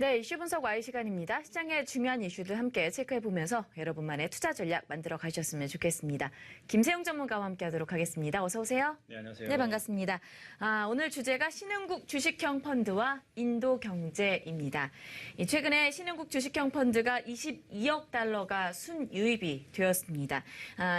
네, 이슈 분석 Y 시간입니다. 시장의 중요한 이슈들 함께 체크해보면서 여러분만의 투자 전략 만들어 가셨으면 좋겠습니다. 김세용 전문가와 함께하도록 하겠습니다. 어서 오세요. 네, 안녕하세요. 네, 반갑습니다. 오늘 주제가 신흥국 주식형 펀드와 인도 경제입니다. 최근에 신흥국 주식형 펀드가 22억 달러가 순유입이 되었습니다.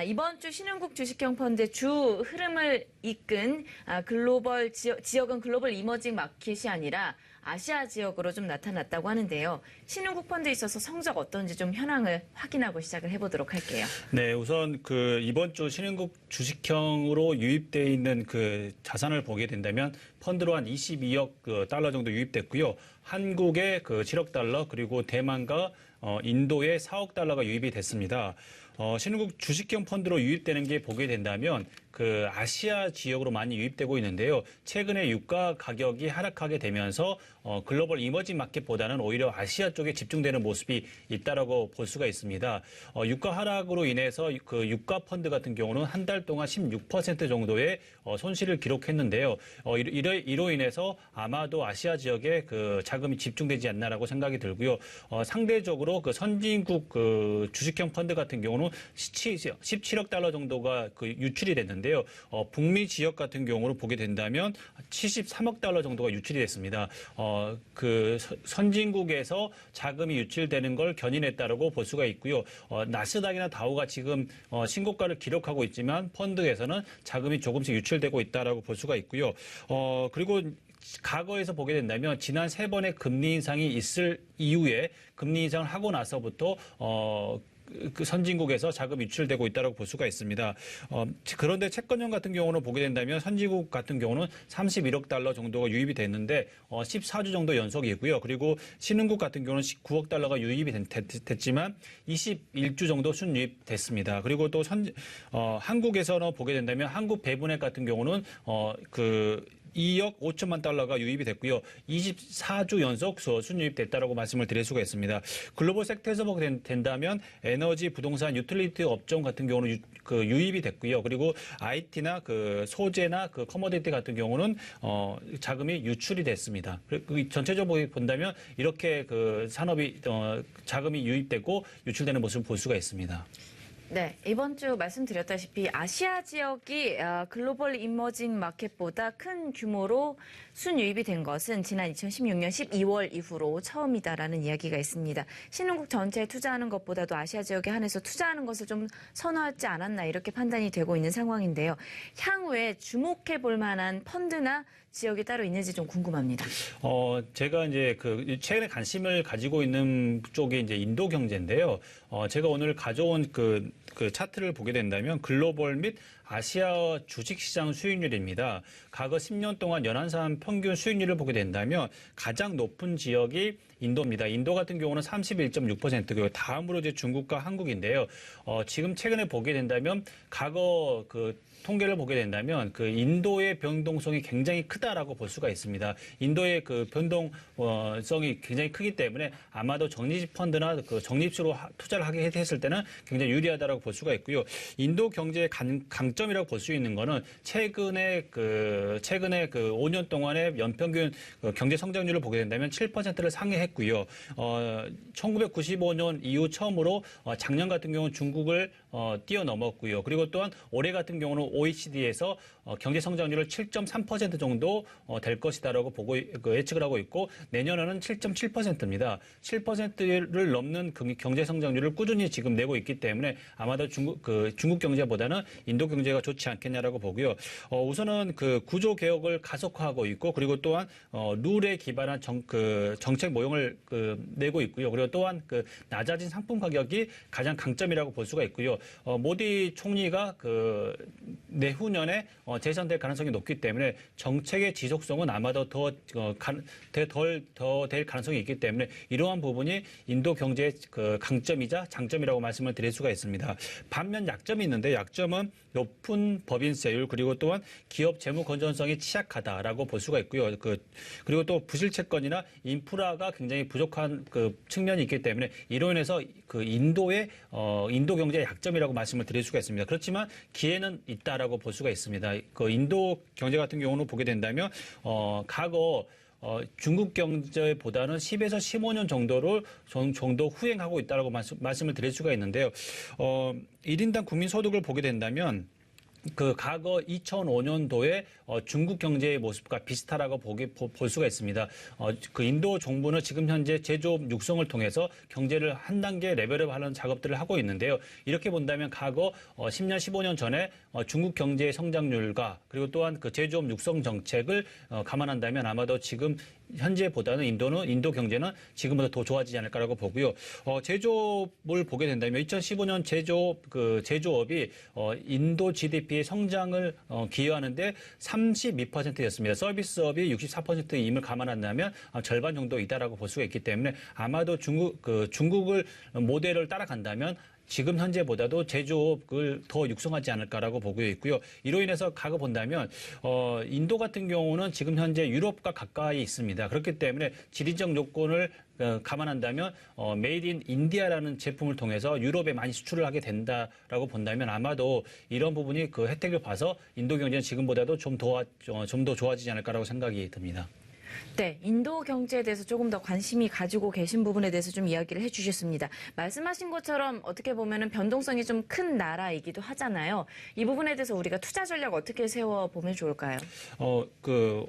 이번 주 신흥국 주식형 펀드의 주 흐름을 이끈 글로벌 지역은 글로벌 이머징 마켓이 아니라 아시아 지역으로 좀 나타났다고 하는데요. 신흥국 펀드에 있어서 성적 어떤지 좀 현황을 확인하고 시작을 해보도록 할게요. 네, 우선 이번 주 신흥국 주식형으로 유입돼 있는 자산을 보게 된다면 펀드로 한 22억 달러 정도 유입됐고요. 한국에 7억 달러 그리고 대만과 인도에 4억 달러가 유입이 됐습니다. 신흥국 주식형 펀드로 유입되는 게 보게 된다면 아시아 지역으로 많이 유입되고 있는데요. 최근에 유가 가격이 하락하게 되면서 글로벌 이머징 마켓보다는 오히려 아시아 쪽에 집중되는 모습이 있다라고 볼 수가 있습니다. 유가 하락으로 인해서 유가 펀드 같은 경우는 한 달 동안 16% 정도의 손실을 기록했는데요. 이로 인해서 아마도 아시아 지역에 자금이 집중되지 않나라고 생각이 들고요. 상대적으로 선진국 주식형 펀드 같은 경우는 17억 달러 정도가 유출이 됐는데요. 북미 지역 같은 경우로 보게 된다면 73억 달러 정도가 유출이 됐습니다. 선진국에서 자금이 유출되는 걸 견인했다라고 볼 수가 있고요. 나스닥이나 다우가 지금 신고가를 기록하고 있지만 펀드에서는 자금이 조금씩 유출되고 있다라고 볼 수가 있고요. 그리고 과거에서 보게 된다면 지난 3번의 금리 인상이 있을 이후에 금리 인상을 하고 나서부터 선진국에서 자금이 유출되고 있다고 볼 수가 있습니다. 그런데 채권형 같은 경우는 보게 된다면 선진국 같은 경우는 31억 달러 정도가 유입이 됐는데 14주 정도 연속이고요. 그리고 신흥국 같은 경우는 19억 달러가 유입이 됐지만 21주 정도 순유입됐습니다. 그리고 또 한국에서는 보게 된다면 한국 배분액 같은 경우는 2억 5천만 달러가 유입이 됐고요. 24주 연속 순유입됐다라고 말씀을 드릴 수가 있습니다. 글로벌 섹터에서 보게 된다면 에너지, 부동산, 유틸리티 업종 같은 경우는 유입이 됐고요. 그리고 IT나 소재나 커머디티 같은 경우는 자금이 유출이 됐습니다. 전체적으로 본다면 이렇게 산업이 자금이 유입되고 유출되는 모습을 볼 수가 있습니다. 네, 이번 주 말씀드렸다시피 아시아 지역이 글로벌 이머징 마켓보다 큰 규모로 순유입이 된 것은 지난 2016년 12월 이후로 처음이다라는 이야기가 있습니다. 신흥국 전체에 투자하는 것보다도 아시아 지역에 한해서 투자하는 것을 좀 선호하지 않았나 이렇게 판단이 되고 있는 상황인데요. 향후에 주목해 볼 만한 펀드나 지역이 따로 있는지 좀 궁금합니다. 제가 이제 최근에 관심을 가지고 있는 쪽이 이제 인도 경제인데요. 제가 오늘 가져온 그 차트를 보게 된다면 글로벌 및 아시아 주식시장 수익률입니다. 과거 10년 동안 연한산 평균 수익률을 보게 된다면 가장 높은 지역이 인도입니다. 인도 같은 경우는 31.6%고요. 다음으로 이제 중국과 한국인데요. 지금 최근에 보게 된다면 과거 통계를 보게 된다면 인도의 변동성이 굉장히 크다라고 볼 수가 있습니다. 인도의 변동성이 굉장히 크기 때문에 아마도 적립 펀드나 적립수로 투자를 하게 했을 때는 굉장히 유리하다라고 볼 수가 있고요. 인도 경제의 강점이라고 볼 수 있는 거는 최근에 5년 동안의 연평균 경제 성장률을 보게 된다면 7%를 상회했고요. 1995년 이후 처음으로 작년 같은 경우는 중국을 뛰어넘었고요. 그리고 또한 올해 같은 경우는 OECD에서 경제 성장률을 7.3% 정도 될 것이다라고 예측을 하고 있고 내년에는 7.7%입니다. 7%를 넘는 경제 성장률을 꾸준히 지금 내고 있기 때문에 아마도 중국 경제보다는 인도 경제가 좋지 않겠냐라고 보고요. 우선은 구조 개혁을 가속화하고 있고 그리고 또한 룰에 기반한 정책 모형을 내고 있고요. 그리고 또한 낮아진 상품 가격이 가장 강점이라고 볼 수가 있고요. 모디 총리가 내후년에 재선될 가능성이 높기 때문에 정책의 지속성은 아마도 더 될 가능성이 있기 때문에 이러한 부분이 인도 경제의 강점이자 장점이라고 말씀을 드릴 수가 있습니다. 반면 약점이 있는데 약점은 높은 법인세율 그리고 또한 기업 재무 건전성이 취약하다라고 볼 수가 있고요. 그리고 또 부실 채권이나 인프라가 굉장히 부족한 측면이 있기 때문에 이로 인해서 인도 경제의 약점이라고 말씀을 드릴 수가 있습니다. 그렇지만 기회는 있다라고 볼 수가 있습니다. 인도 경제 같은 경우는 보게 된다면 과거 중국 경제보다는 10에서 15년 정도 후행하고 있다라고 말씀을 드릴 수가 있는데요. 1인당 국민 소득을 보게 된다면 그 과거 2005년도에 중국 경제의 모습과 비슷하다고 볼 수가 있습니다. 그 인도 정부는 지금 현재 제조업 육성을 통해서 경제를 한 단계 레벨업하는 작업들을 하고 있는데요. 이렇게 본다면 과거 10년, 15년 전에 중국 경제의 성장률과 그리고 또한 그 제조업 육성 정책을 감안한다면 아마도 지금 현재보다는 인도 경제는 지금보다 더 좋아지지 않을까라고 보고요. 제조업을 보게 된다면 2015년 제조업이 인도 GDP의 성장을 기여하는데 32%였습니다. 서비스업이 64%임을 감안한다면 절반 정도이다라고 볼 수가 있기 때문에 아마도 중국을 모델을 따라간다면 지금 현재보다도 제조업을 더 육성하지 않을까라고 보고 있고요. 이로 인해서 과거 본다면 인도 같은 경우는 지금 현재 유럽과 가까이 있습니다. 그렇기 때문에 지리적 요건을 감안한다면 메이드 인 인디아라는 제품을 통해서 유럽에 많이 수출을 하게 된다라고 본다면 아마도 이런 부분이 그 혜택을 봐서 인도 경제는 지금보다도 좀 더 좋아지지 않을까라고 생각이 듭니다. 네, 인도 경제에 대해서 조금 더 관심이 가지고 계신 부분에 대해서 좀 이야기를 해주셨습니다. 말씀하신 것처럼 어떻게 보면은 변동성이 좀 큰 나라이기도 하잖아요. 이 부분에 대해서 우리가 투자 전략 어떻게 세워보면 좋을까요?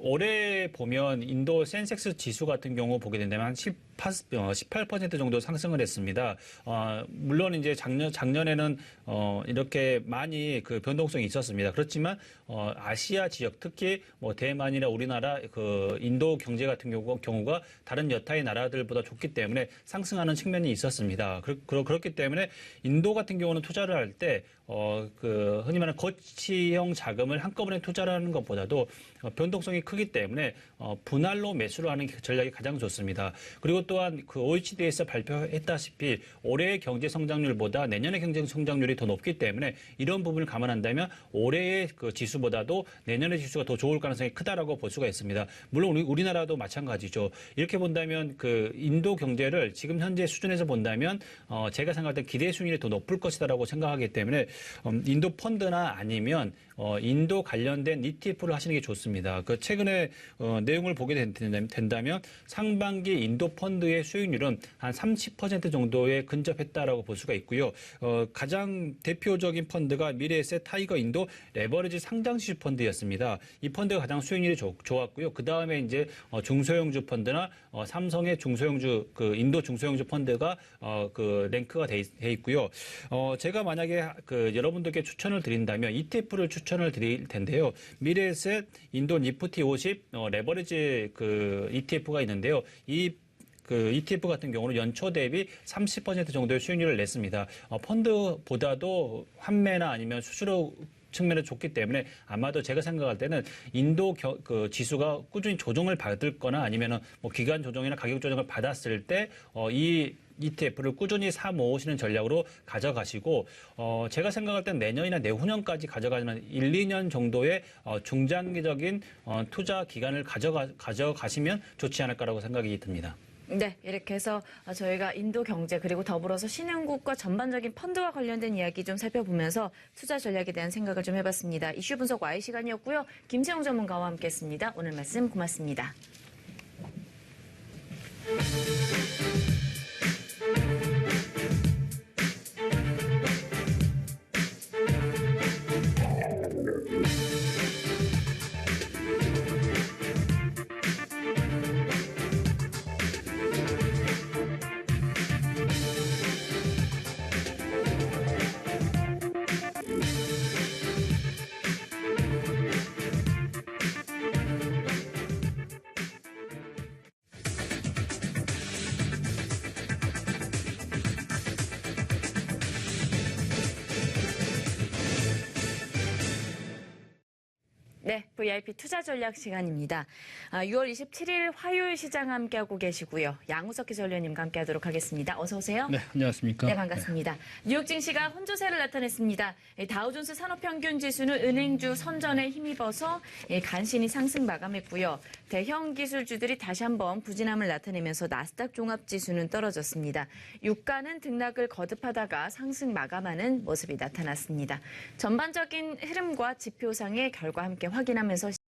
올해 보면 인도 센섹스 지수 같은 경우 보게 된다면 한 18% 정도 상승을 했습니다. 물론 이제 작년에는 이렇게 많이 그 변동성이 있었습니다. 그렇지만 아시아 지역 특히 뭐 대만이나 우리나라 그 인도 경제 같은 경우가 다른 여타의 나라들보다 좋기 때문에 상승하는 측면이 있었습니다. 그렇기 때문에 인도 같은 경우는 투자를 할 때 흔히 말하는 거치형 자금을 한꺼번에 투자를 하는 것보다도 변동성이 크기 때문에 분할로 매수를 하는 전략이 가장 좋습니다. 그리고 또한 그 OECD에서 발표했다시피 올해의 경제 성장률보다 내년의 경제 성장률이 더 높기 때문에 이런 부분을 감안한다면 올해의 그 지수보다도 내년의 지수가 더 좋을 가능성이 크다라고 볼 수가 있습니다. 물론 우리나라도 마찬가지죠. 이렇게 본다면 그 인도 경제를 지금 현재 수준에서 본다면 제가 생각할 때 기대 수익률이 더 높을 것이다라고 생각하기 때문에 인도 펀드나 아니면 인도 관련된 ETF를 하시는 게 좋습니다. 그 최근에 내용을 보게 된다면 상반기 인도 펀드의 수익률은 한 30% 정도에 근접했다라고 볼 수가 있고요. 가장 대표적인 펀드가 미래에셋 타이거 인도 레버리지 상장시주 펀드였습니다. 이 펀드가 가장 수익률이 좋았고요. 그 다음에 이제 중소형주 펀드나 삼성의 중소형주 그 인도 중소형주 펀드가 그 랭크가 돼 있고요. 제가 만약에 그 여러분들께 추천을 드린다면 ETF를 추천을 드릴 텐데요. 미래에셋 인도 니프티 50 레버리지 그 ETF가 있는데요. 그 ETF 같은 경우는 연초 대비 30% 정도의 수익률을 냈습니다. 펀드보다도 환매나 아니면 수수료 측면에 좋기 때문에 아마도 제가 생각할 때는 인도 그 지수가 꾸준히 조정을 받을 거나 아니면은 뭐 기간 조정이나 가격 조정을 받았을 때 이 ETF를 꾸준히 사 모으시는 전략으로 가져가시고 제가 생각할 땐 내년이나 내후년까지 가져가면 1, 2년 정도의 중장기적인 투자 기간을 가져가시면 좋지 않을까라고 생각이 듭니다. 네, 이렇게 해서 저희가 인도 경제 그리고 더불어서 신흥국과 전반적인 펀드와 관련된 이야기 좀 살펴보면서 투자 전략에 대한 생각을 좀 해봤습니다. 이슈 분석 Y 시간이었고요. 김세용 전문가와 함께했습니다. 오늘 말씀 고맙습니다. 네, VIP 투자 전략 시간입니다. 6월 27일 화요일 시장 함께하고 계시고요. 양우석 해설위원님과 함께하도록 하겠습니다. 어서 오세요. 네, 안녕하십니까. 네, 반갑습니다. 뉴욕 증시가 혼조세를 나타냈습니다. 다우존스 산업평균 지수는 은행주 선전에 힘입어서 간신히 상승 마감했고요. 대형 기술주들이 다시 한번 부진함을 나타내면서 나스닥 종합지수는 떨어졌습니다. 유가는 등락을 거듭하다가 상승 마감하는 모습이 나타났습니다. 전반적인 흐름과 지표상의 결과 함께 확인하면서